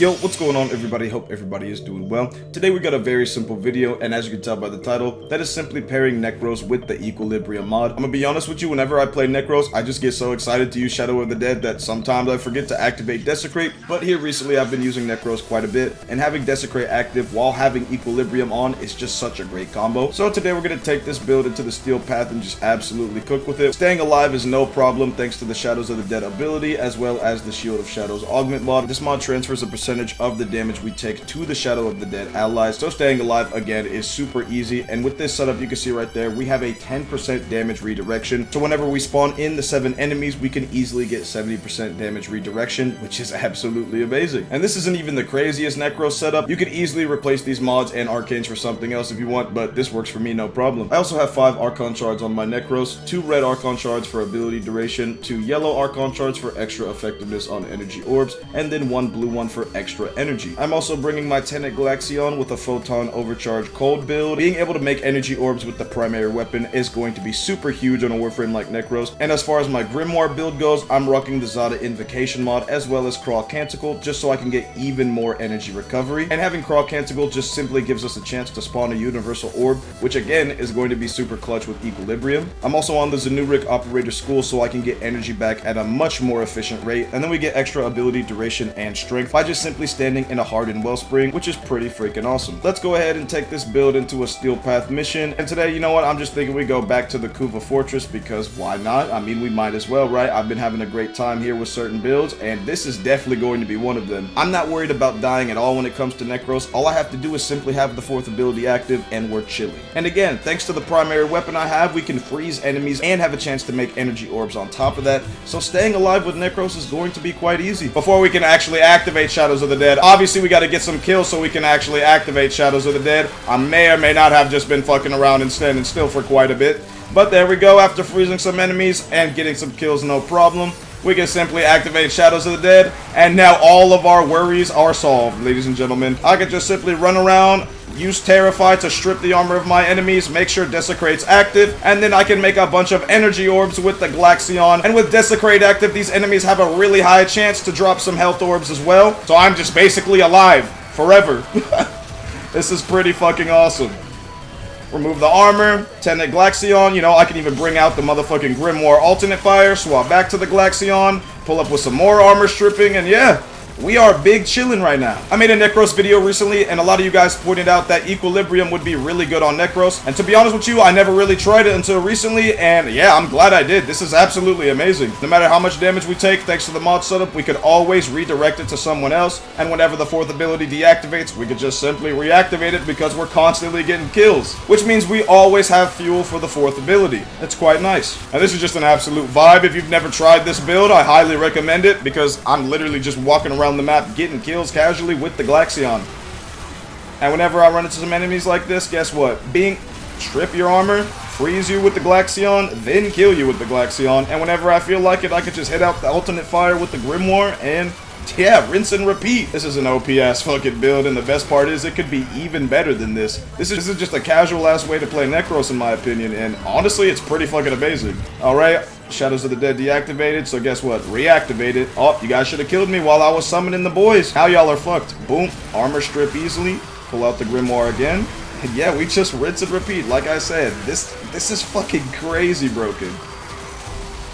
Yo, what's going on everybody? Hope everybody is doing well. Today we got a very simple video, and as you can tell by the title, that is simply pairing Nekros with the Equilibrium mod. I'm gonna be honest with you, whenever I play Nekros, I just get so excited to use Shadow of the Dead that sometimes I forget to activate Desecrate, but here recently I've been using Nekros quite a bit, and having Desecrate active while having Equilibrium on is just such a great combo. So today we're gonna take this build into the Steel Path and just absolutely cook with it. Staying alive is no problem thanks to the Shadows of the Dead ability, as well as the Shield of Shadows augment mod. This mod transfers a percentage of the damage we take to the Shadow of the Dead allies, so staying alive again is super easy. And with this setup, you can see right there we have a 10% damage redirection, so whenever we spawn in the 7 enemies we can easily get 70% damage redirection, which is absolutely amazing. And this isn't even the craziest Nekros setup. You could easily replace these mods and arcanes for something else if you want, but this works for me no problem. I also have 5 Archon shards on my Nekros, 2 red Archon shards for ability duration, 2 yellow Archon shards for extra effectiveness on energy orbs, and then 1 blue one for extra energy. I'm also bringing my Tenet Glaxion with a photon overcharge cold build. Being able to make energy orbs with the primary weapon is going to be super huge on a Warframe like Nekros. And as far as my Grimoire build goes, I'm rocking the Zada Invocation mod as well as Crawl Canticle just so I can get even more energy recovery. And having Crawl Canticle just simply gives us a chance to spawn a universal orb, which again is going to be super clutch with Equilibrium. I'm also on the Zanurik Operator School so I can get energy back at a much more efficient rate, and then we get extra ability duration and strength by just simply standing in a hardened wellspring, which is pretty freaking awesome. Let's go ahead and take this build into a Steel Path mission. And today, you know what, I'm just thinking we go back to the Kuva Fortress because why not? I mean, we might as well, right? I've been having a great time here with certain builds, and this is definitely going to be one of them. I'm not worried about dying at all when it comes to Nekros. All I have to do is simply have the 4th ability active and we're chilling. And again, thanks to the primary weapon I have, we can freeze enemies and have a chance to make energy orbs on top of that. So staying alive with Nekros is going to be quite easy. Before we can actually activate Shadows of the Dead, obviously we got to get some kills so we can actually activate Shadows of the Dead. I may or may not have just been fucking around and standing still for quite a bit. But there we go, after freezing some enemies and getting some kills, no problem. We can simply activate Shadows of the Dead, and now all of our worries are solved, ladies and gentlemen. I can just simply run around, use Terrify to strip the armor of my enemies, make sure Desecrate's active, and then I can make a bunch of energy orbs with the Glaxion. And with Desecrate active, these enemies have a really high chance to drop some health orbs as well. So I'm just basically alive forever. This is pretty fucking awesome. Remove the armor, Tenet Glaxion, you know, I can even bring out the motherfucking Grimoire alternate fire, swap back to the Glaxion, pull up with some more armor stripping, and yeah, we are big chillin' right now. I made a Nekros video recently, and a lot of you guys pointed out that Equilibrium would be really good on Nekros. And to be honest with you, I never really tried it until recently, and yeah, I'm glad I did. This is absolutely amazing. No matter how much damage we take, thanks to the mod setup, we could always redirect it to someone else. And whenever the 4th ability deactivates, we could just simply reactivate it because we're constantly getting kills. Which means we always have fuel for the 4th ability. That's quite nice. And this is just an absolute vibe. If you've never tried this build, I highly recommend it because I'm literally just walking around the map getting kills casually with the Glaxion. And whenever I run into some enemies like this, guess what? Strip your armor, freeze you with the Glaxion, then kill you with the Glaxion. And whenever I feel like it, I could just hit out the alternate fire with the Grimoire and yeah, rinse and repeat. This is an OP ass fucking build, and the best part is it could be even better than this. This is just a casual ass way to play Nekros in my opinion, and honestly it's pretty fucking amazing. Alright, Shadows of the Dead deactivated, so guess what? Reactivated. Oh, you guys should have killed me while I was summoning the boys. How y'all are fucked. Boom, armor strip easily, pull out the Grimoire again, and yeah, we just rinse and repeat. Like I said, this is fucking crazy broken.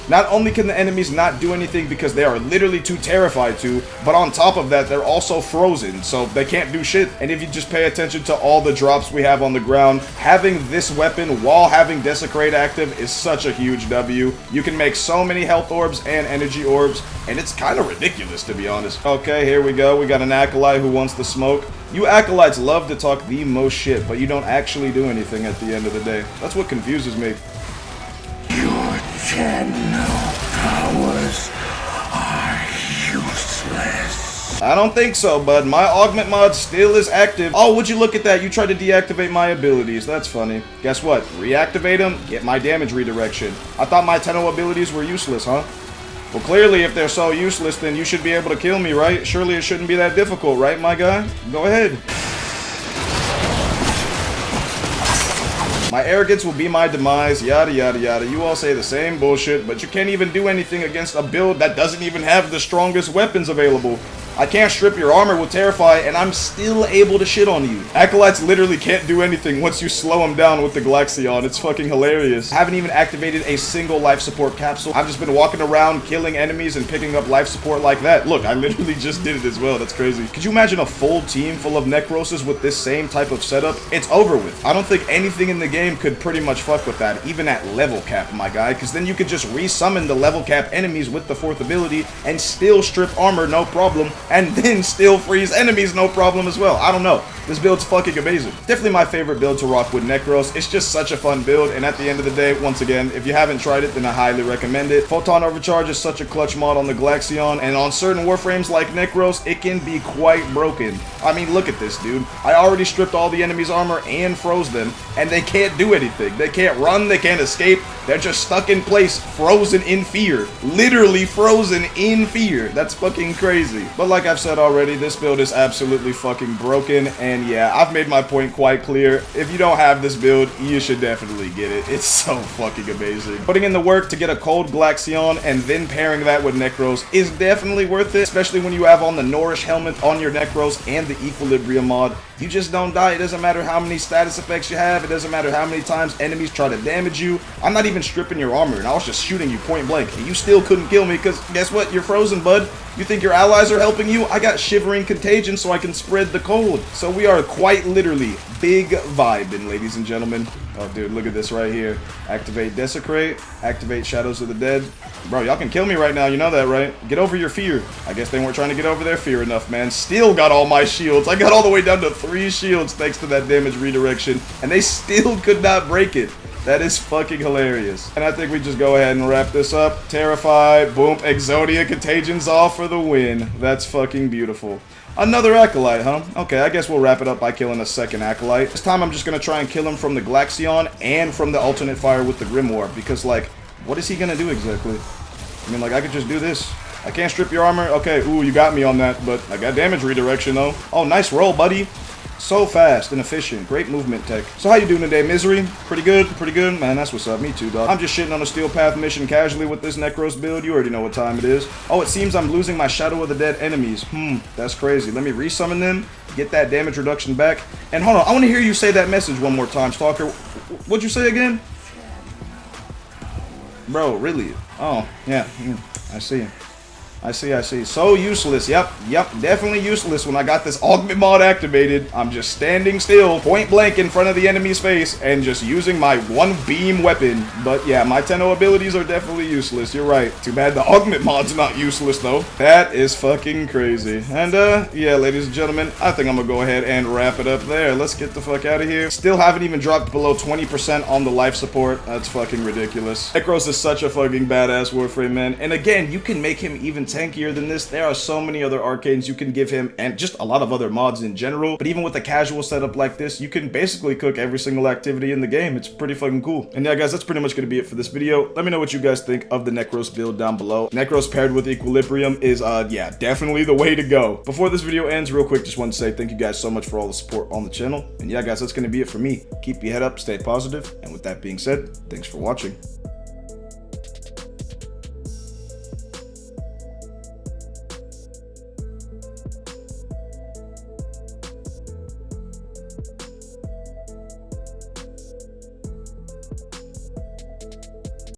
Not only can the enemies not do anything because they are literally too terrified to, but on top of that, they're also frozen, so they can't do shit. And if you just pay attention to all the drops we have on the ground, having this weapon while having Desecrate active is such a huge W. You can make so many health orbs and energy orbs, and it's kind of ridiculous to be honest. Okay, here we go. We got an Acolyte who wants the smoke. You Acolytes love to talk the most shit, but you don't actually do anything at the end of the day. That's what confuses me. Your general powers are useless. I don't think so, bud. My augment mod still is active. Oh, would you look at that? You tried to deactivate my abilities. That's funny. Guess what? Reactivate them, get my damage redirection. I thought my Tenno abilities were useless, huh? Well, clearly, if they're so useless, then you should be able to kill me, right? Surely it shouldn't be that difficult, right, my guy? Go ahead. My arrogance will be my demise, yada yada yada. You all say the same bullshit, but you can't even do anything against a build that doesn't even have the strongest weapons available. I can't strip your armor with Terrify, and I'm still able to shit on you. Acolytes literally can't do anything once you slow them down with the Glaxion. It's fucking hilarious. I haven't even activated a single life support capsule. I've just been walking around, killing enemies, and picking up life support like that. Look, I literally just did it as well. That's crazy. Could you imagine a full team full of Necroses with this same type of setup? It's over with. I don't think anything in the game could pretty much fuck with that, even at level cap, my guy, because then you could just resummon the level cap enemies with the 4th ability and still strip armor, no problem, and then still freeze enemies, no problem as well. I don't know. This build's fucking amazing. Definitely my favorite build to rock with Nekros. It's just such a fun build, and at the end of the day, once again, if you haven't tried it, then I highly recommend it. Photon Overcharge is such a clutch mod on the Glaxion, and on certain Warframes like Nekros, it can be quite broken. I mean, look at this, dude. I already stripped all the enemies' armor and froze them, and they can't do anything. They can't run, they can't escape. They're just stuck in place, frozen in fear. Literally frozen in fear. That's fucking crazy. But like I've said already, this build is absolutely fucking broken, and yeah, I've made my point quite clear. If you don't have this build, you should definitely get it. It's so fucking amazing. Putting in the work to get a cold Glaxion and then pairing that with Nekros is definitely worth it, especially when you have on the Nourish helmet on your Nekros and the Equilibrium mod. You just don't die. It doesn't matter how many status effects you have. It doesn't matter how many times enemies try to damage you. I'm not even stripping your armor, and I was just shooting you point blank, and you still couldn't kill me because guess what? You're frozen, bud. You think your allies are helping you? I got Shivering Contagion so I can spread the cold. So we are quite literally big vibing, ladies and gentlemen. Oh, dude, look at this right here. Activate Desecrate. Activate Shadows of the Dead. Bro, y'all can kill me right now. You know that, right? Get over your fear. I guess they weren't trying to get over their fear enough, man. Still got all my shields. I got all the way down to 3 shields thanks to that damage redirection. And they still could not break it. That is fucking hilarious. And I think we just go ahead and wrap this up. Terrify, boom, Exodia Contagion's off for the win. That's fucking beautiful. Another Acolyte, huh? Okay, I guess we'll wrap it up by killing a second Acolyte. This time I'm just gonna try and kill him from the Glaxion and from the alternate fire with the Grimoire. Because, like, what is he gonna do exactly? I mean, like, I could just do this. I can't strip your armor. Okay, ooh, you got me on that, but I got damage redirection, though. Oh, nice roll, buddy. So fast and efficient. Great movement tech. So how you doing today, Misery? Pretty good? Pretty good? Man, that's what's up. Me too, dog. I'm just shitting on a Steel Path mission casually with this Nekros build. You already know what time it is. Oh, it seems I'm losing my Shadow of the Dead enemies. That's crazy. Let me resummon them, get that damage reduction back. And hold on, I want to hear you say that message one more time, Stalker. What'd you say again? Bro, really? Oh, yeah. I see. I see. So useless. Yep, definitely useless. When I got this augment mod activated, I'm just standing still, point blank in front of the enemy's face, and just using my 1 beam weapon. But yeah, my 10-0 abilities are definitely useless. You're right. Too bad the augment mod's not useless, though. That is fucking crazy. And, yeah, ladies and gentlemen, I think I'm gonna go ahead and wrap it up there. Let's get the fuck out of here. Still haven't even dropped below 20% on the life support. That's fucking ridiculous. Nekros is such a fucking badass Warframe, man. And again, you can make him even tankier than this. There are so many other arcanes you can give him, and just a lot of other mods in general. But even with a casual setup like this, you can basically cook every single activity in the game. It's pretty fucking cool. And yeah, guys, that's pretty much gonna be it for this video. Let me know what you guys think of the Nekros build down below. Nekros paired with Equilibrium is, yeah, definitely the way to go. Before this video ends, real quick, just want to say thank you guys so much for all the support on the channel. And yeah, guys, that's gonna be it for me. Keep your head up, stay positive, and with that being said, thanks for watching.